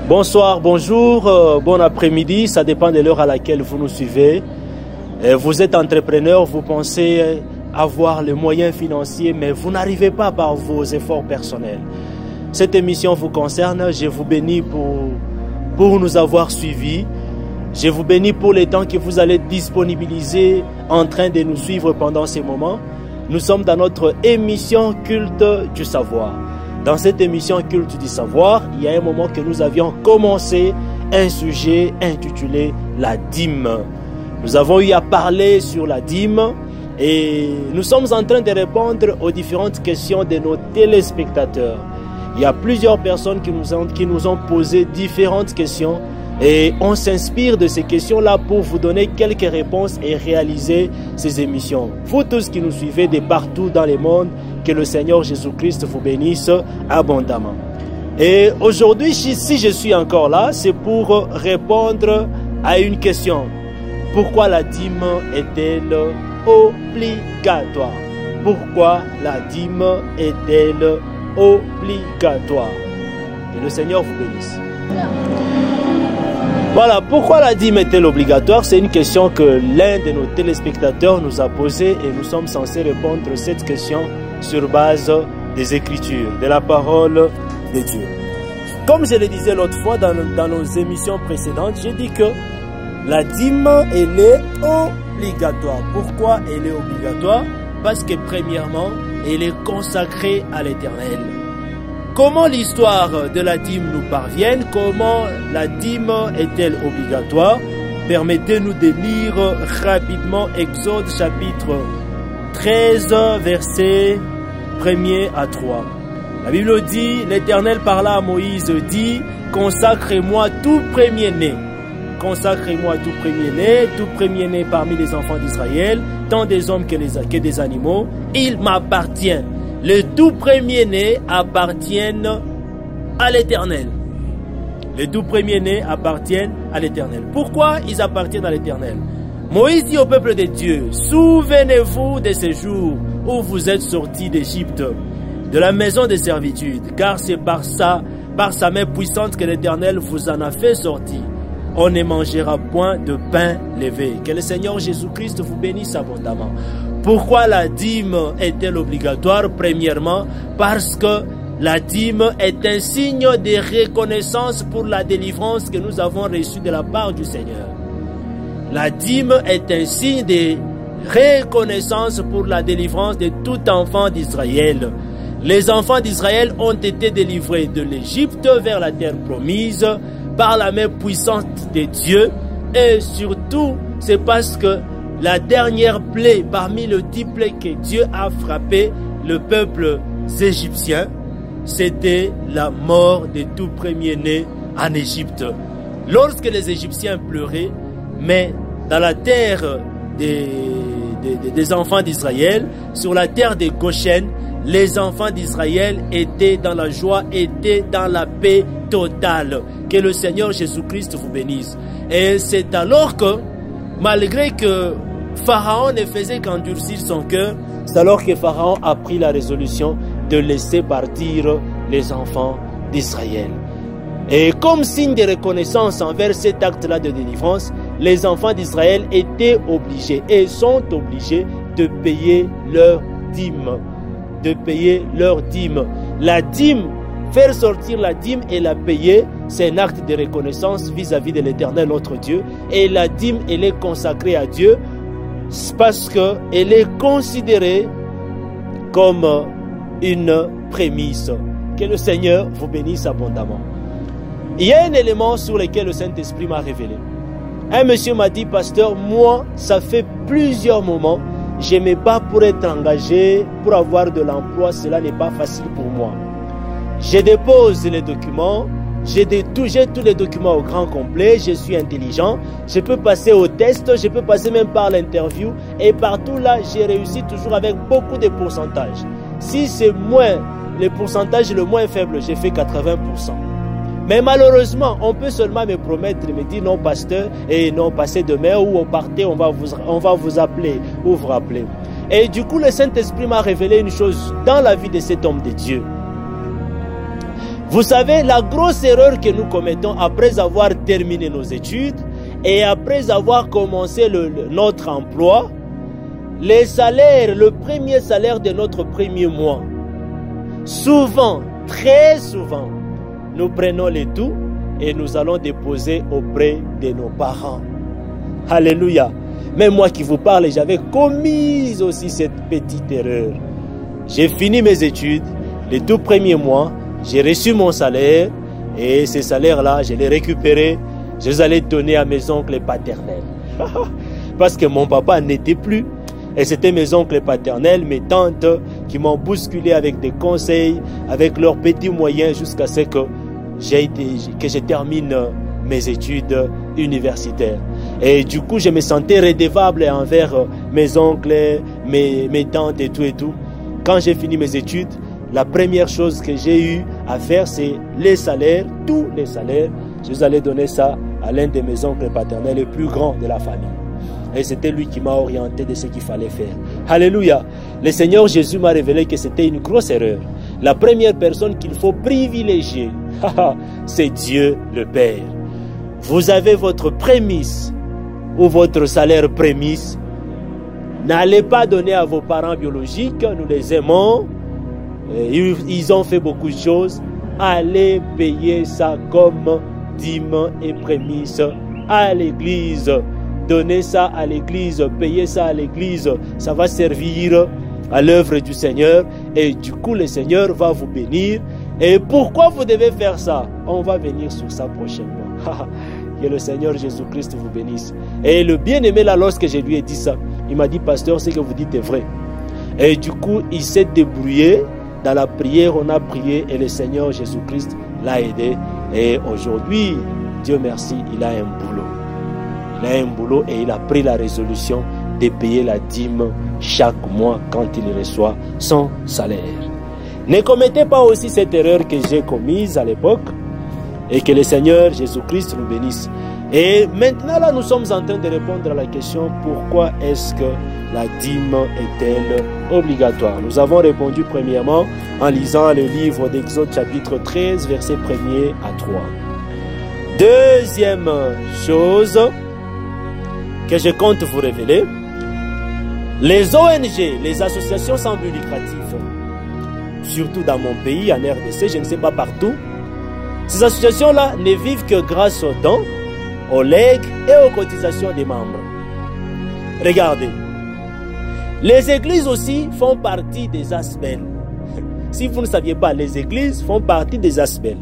Bonsoir, bonjour, bon après-midi, ça dépend de l'heure à laquelle vous nous suivez. Vous êtes entrepreneur, vous pensez avoir les moyens financiers, mais vous n'arrivez pas par vos efforts personnels. Cette émission vous concerne, je vous bénis pour nous avoir suivis. Je vous bénis pour les temps que vous allez disponibiliser en train de nous suivre pendant ces moments. Nous sommes dans notre émission Culte du Savoir. Dans cette émission Culte du Savoir, il y a un moment que nous avions commencé un sujet intitulé la dîme. Nous avons eu à parler sur la dîme et nous sommes en train de répondre aux différentes questions de nos téléspectateurs. Il y a plusieurs personnes qui nous ont posé différentes questions et on s'inspire de ces questions-là pour vous donner quelques réponses et réaliser ces émissions. Vous tous qui nous suivez de partout dans le monde, que le Seigneur Jésus-Christ vous bénisse abondamment. Et aujourd'hui, si je suis encore là, c'est pour répondre à une question. Pourquoi la dîme est-elle obligatoire? Pourquoi la dîme est-elle obligatoire? Que le Seigneur vous bénisse. Voilà, pourquoi la dîme est-elle obligatoire? C'est une question que l'un de nos téléspectateurs nous a posée et nous sommes censés répondre à cette question sur base des Écritures, de la parole de Dieu. Comme je le disais l'autre fois dans nos émissions précédentes, j'ai dit que la dîme, elle est obligatoire. Pourquoi elle est obligatoire? Parce que premièrement, elle est consacrée à l'Éternel. Comment l'histoire de la dîme nous parvient? Comment la dîme est-elle obligatoire? Permettez-nous de lire rapidement Exode chapitre 13, versets 1er à 3. La Bible dit, l'Éternel parla à Moïse, dit, consacrez-moi tout premier-né. Consacrez-moi tout premier-né parmi les enfants d'Israël, tant des hommes que des animaux. Il m'appartient. Le tout premier-né appartiennent à l'Éternel. Les tout premiers-nés appartiennent à l'Éternel. Pourquoi ils appartiennent à l'Éternel? Moïse dit au peuple de Dieu, souvenez-vous de ces jours où vous êtes sortis d'Égypte, de la maison de servitude, car c'est par sa main puissante que l'Éternel vous en a fait sortir. On ne mangera point de pain levé. Que le Seigneur Jésus-Christ vous bénisse abondamment. Pourquoi la dîme est-elle obligatoire? Premièrement, parce que la dîme est un signe de reconnaissance pour la délivrance que nous avons reçue de la part du Seigneur. La dîme est un signe de reconnaissance pour la délivrance de tout enfant d'Israël. Les enfants d'Israël ont été délivrés de l'Égypte vers la terre promise par la main puissante de Dieu. Et surtout, c'est parce que la dernière plaie parmi les 10 plaies que Dieu a frappé le peuple égyptien, c'était la mort des tout premiers-nés en Égypte. Lorsque les Égyptiens pleuraient, mais dans la terre des enfants d'Israël, sur la terre de Goshen, les enfants d'Israël étaient dans la joie, étaient dans la paix totale. Que le Seigneur Jésus-Christ vous bénisse. Et c'est alors que, malgré que Pharaon ne faisait qu'endurcir son cœur, c'est alors que Pharaon a pris la résolution de laisser partir les enfants d'Israël. Et comme signe de reconnaissance envers cet acte-là de délivrance, les enfants d'Israël étaient obligés et sont obligés de payer leur dîme. De payer leur dîme. La dîme, faire sortir la dîme et la payer, c'est un acte de reconnaissance vis-à-vis de l'Éternel, notre Dieu. Et la dîme, elle est consacrée à Dieu parce qu'elle est considérée comme une prémisse. Que le Seigneur vous bénisse abondamment. Il y a un élément sur lequel le Saint-Esprit m'a révélé. Un monsieur m'a dit, pasteur, moi, ça fait plusieurs moments, je me bats pour être engagé, pour avoir de l'emploi, cela n'est pas facile pour moi. Je dépose les documents, j'ai tous les documents au grand complet, je suis intelligent, je peux passer au test, je peux passer même par l'interview, et partout là, j'ai réussi toujours avec beaucoup de pourcentages. Si c'est le pourcentage le moins faible, j'ai fait 80%. Mais malheureusement, on peut seulement me promettre, me dire non pasteur, et non passez demain ou au partez, on va vous appeler ou vous rappeler. Et du coup, le Saint-Esprit m'a révélé une chose dans la vie de cet homme de Dieu. Vous savez, la grosse erreur que nous commettons après avoir terminé nos études et après avoir commencé notre emploi, les salaires, le premier salaire de notre premier mois, souvent, très souvent, nous prenons les tout et nous allons déposer auprès de nos parents. Alléluia. Même moi qui vous parle, j'avais commis aussi cette petite erreur. J'ai fini mes études, les tout premiers mois, j'ai reçu mon salaire et ces salaires-là, je les récupérés, je les allais donner à mes oncles paternels. Parce que mon papa n'était plus. Et c'était mes oncles paternels, mes tantes qui m'ont bousculé avec des conseils, avec leurs petits moyens jusqu'à ce que je termine mes études universitaires. Et du coup, je me sentais redevable envers mes oncles, mes tantes et tout. Quand j'ai fini mes études, la première chose que j'ai eu à faire, c'est les salaires, tous les salaires. Je allais donner ça à l'un de mes oncles paternels, le plus grand de la famille. Et c'était lui qui m'a orienté de ce qu'il fallait faire. Alléluia. Le Seigneur Jésus m'a révélé que c'était une grosse erreur. La première personne qu'il faut privilégier, c'est Dieu le Père. Vous avez votre prémisse ou votre salaire prémisse. N'allez pas donner à vos parents biologiques, nous les aimons. Ils ont fait beaucoup de choses. Allez payer ça comme dîme et prémisse à l'église. Donnez ça à l'église, payez ça à l'église, ça va servir à l'œuvre du Seigneur et du coup le Seigneur va vous bénir. Et pourquoi vous devez faire ça? On va venir sur ça prochainement. Que le Seigneur Jésus-Christ vous bénisse. Et le bien-aimé là, lorsque je lui ai dit ça, il m'a dit, pasteur, ce que vous dites est vrai. Et du coup, il s'est débrouillé. Dans la prière, on a prié et le Seigneur Jésus-Christ l'a aidé. Et aujourd'hui, Dieu merci, il a un boulot. Il a un boulot et il a pris la résolution de payer la dîme chaque mois quand il reçoit son salaire. Ne commettez pas aussi cette erreur que j'ai commise à l'époque et que le Seigneur Jésus-Christ nous bénisse. Et maintenant là, nous sommes en train de répondre à la question pourquoi est-ce que la dîme est-elle obligatoire? Nous avons répondu premièrement en lisant le livre d'Exode chapitre 13 verset 1er à 3. Deuxième chose que je compte vous révéler, les ONG, les associations sans but lucratif, surtout dans mon pays, en RDC, je ne sais pas partout, ces associations-là ne vivent que grâce aux dons, aux legs et aux cotisations des membres. Regardez, les églises aussi font partie des ASBEL. Si vous ne saviez pas, les églises font partie des ASBEL.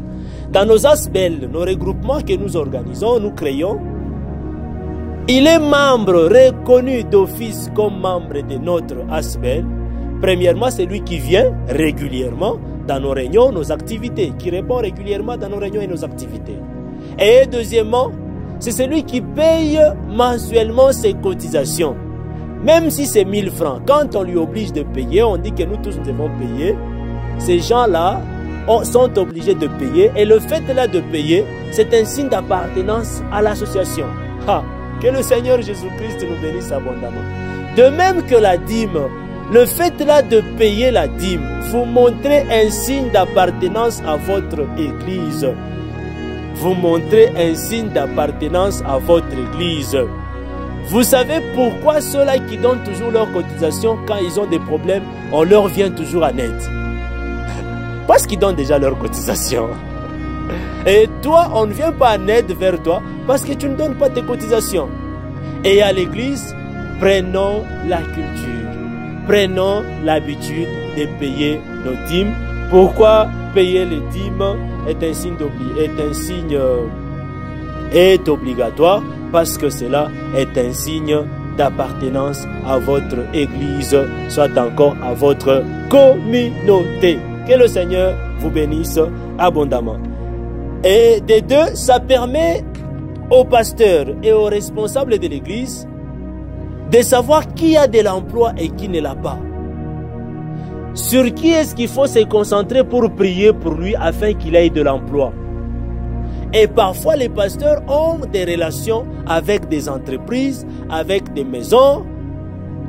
Dans nos ASBEL, nos regroupements que nous organisons, nous créons, il est membre reconnu d'office comme membre de notre ASBEL. Premièrement, c'est lui qui vient régulièrement dans nos réunions, nos activités, qui répond régulièrement dans nos réunions et nos activités. Et deuxièmement, c'est celui qui paye mensuellement ses cotisations. Même si c'est 1000 francs, quand on lui oblige de payer, on dit que nous tous devons payer. Ces gens-là sont obligés de payer. Et le fait là de payer, c'est un signe d'appartenance à l'association. Que le Seigneur Jésus-Christ nous bénisse abondamment. De même que la dîme, le fait là de payer la dîme, vous montrez un signe d'appartenance à votre église. Vous montrez un signe d'appartenance à votre église. Vous savez pourquoi ceux-là qui donnent toujours leur cotisation, quand ils ont des problèmes, on leur vient toujours en aide? Parce qu'ils donnent déjà leur cotisation. Et toi, on ne vient pas en aide vers toi parce que tu ne donnes pas tes cotisations. Et à l'église, prenons la culture. Prenons l'habitude de payer nos dîmes. Pourquoi payer les dîmes est obligatoire? Parce que cela est un signe d'appartenance à votre église, soit encore à votre communauté. Que le Seigneur vous bénisse abondamment. Et des deux, ça permet aux pasteurs et aux responsables de l'église de savoir qui a de l'emploi et qui ne l'a pas. Sur qui est-ce qu'il faut se concentrer pour prier pour lui afin qu'il ait de l'emploi. Et parfois les pasteurs ont des relations avec des entreprises, avec des maisons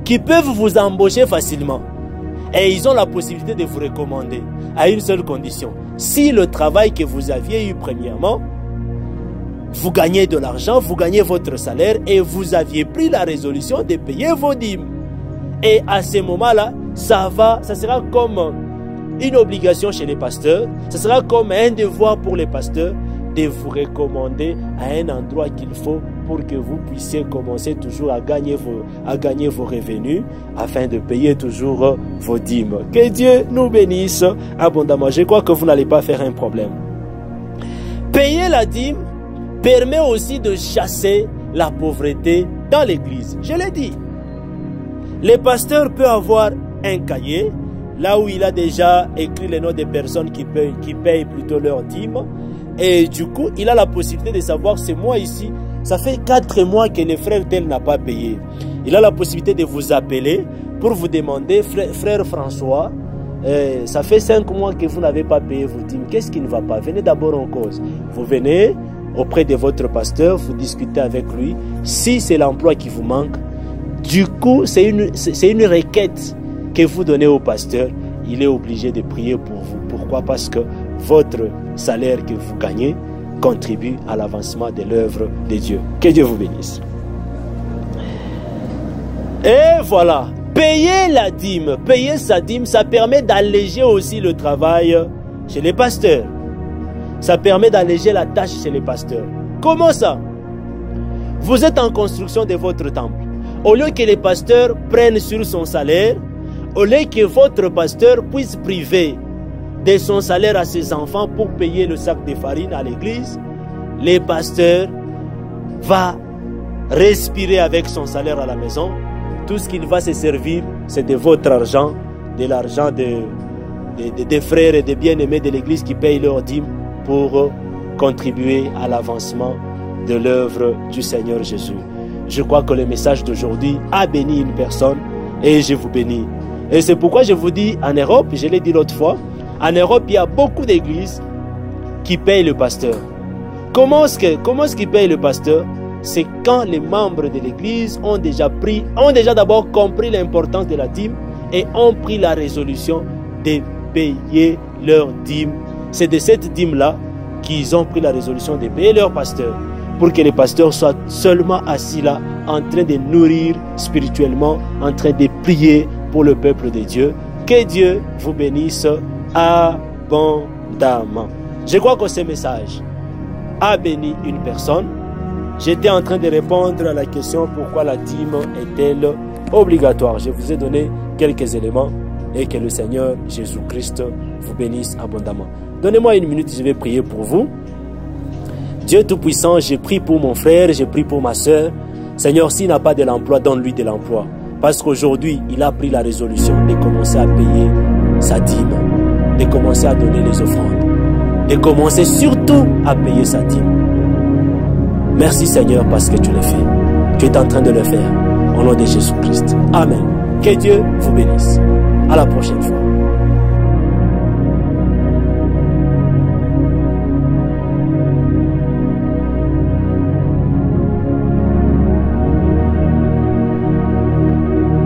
qui peuvent vous embaucher facilement. Et ils ont la possibilité de vous recommander à une seule condition. Si le travail que vous aviez eu premièrement, vous gagnez de l'argent, vous gagnez votre salaire et vous aviez pris la résolution de payer vos dîmes. Et à ce moment-là, ça sera comme une obligation chez les pasteurs, ça sera comme un devoir pour les pasteurs de vous recommander à un endroit qu'il faut pour que vous puissiez commencer toujours à gagner vos revenus afin de payer toujours vos dîmes. Que Dieu nous bénisse abondamment. Je crois que vous n'allez pas faire un problème. Payer la dîme permet aussi de chasser la pauvreté dans l'église. Je l'ai dit. Le pasteur peut avoir un cahier là où il a déjà écrit les noms des personnes qui payent plutôt leur dîme. Et du coup, il a la possibilité de savoir, ce mois ici, ça fait 4 mois que le frère tel n'a pas payé. Il a la possibilité de vous appeler pour vous demander, frère François, ça fait 5 mois que vous n'avez pas payé vos dîmes. Qu'est-ce qui ne va pas? Venez d'abord en cause. Vous venez auprès de votre pasteur, vous discutez avec lui. Si c'est l'emploi qui vous manque, du coup, c'est une requête que vous donnez au pasteur. Il est obligé de prier pour vous. Pourquoi? Parce que votre salaire que vous gagnez contribue à l'avancement de l'œuvre de Dieu. Que Dieu vous bénisse. Et voilà, payer la dîme, payer sa dîme, ça permet d'alléger aussi le travail chez les pasteurs. Ça permet d'alléger la tâche chez les pasteurs. Comment ça? Vous êtes en construction de votre temple. Au lieu que les pasteurs prennent sur son salaire, au lieu que votre pasteur puisse priver de son salaire à ses enfants pour payer le sac de farine à l'église, le pasteur va respirer avec son salaire à la maison. Tout ce qu'il va se servir, c'est de votre argent, de l'argent des frères et des bien-aimés de l'église qui payent leur dîme pour contribuer à l'avancement de l'œuvre du Seigneur Jésus. Je crois que le message d'aujourd'hui a béni une personne et je vous bénis. Et c'est pourquoi je vous dis, en Europe, je l'ai dit l'autre fois, en Europe, il y a beaucoup d'églises qui payent le pasteur. Comment est-ce qu'ils payent le pasteur? C'est quand les membres de l'église ont déjà d'abord compris l'importance de la dîme et ont pris la résolution de payer leur dîme. C'est de cette dîme-là qu'ils ont pris la résolution de payer leur pasteur, pour que les pasteurs soient seulement assis là, en train de nourrir spirituellement, en train de prier pour le peuple de Dieu. Que Dieu vous bénisse abondamment. Je crois que ce message a béni une personne. J'étais en train de répondre à la question pourquoi la dîme est-elle obligatoire. Je vous ai donné quelques éléments et que le Seigneur Jésus-Christ vous bénisse abondamment. Donnez-moi une minute, je vais prier pour vous. Dieu Tout-Puissant, je prie pour mon frère, je prie pour ma soeur. Seigneur, s'il n'a pas de l'emploi, donne-lui de l'emploi. Parce qu'aujourd'hui, il a pris la résolution de commencer à payer sa dîme, de commencer à donner les offrandes, de commencer surtout à payer sa dîme. Merci Seigneur parce que tu l'as fait. Tu es en train de le faire. Au nom de Jésus-Christ. Amen. Que Dieu vous bénisse. À la prochaine fois.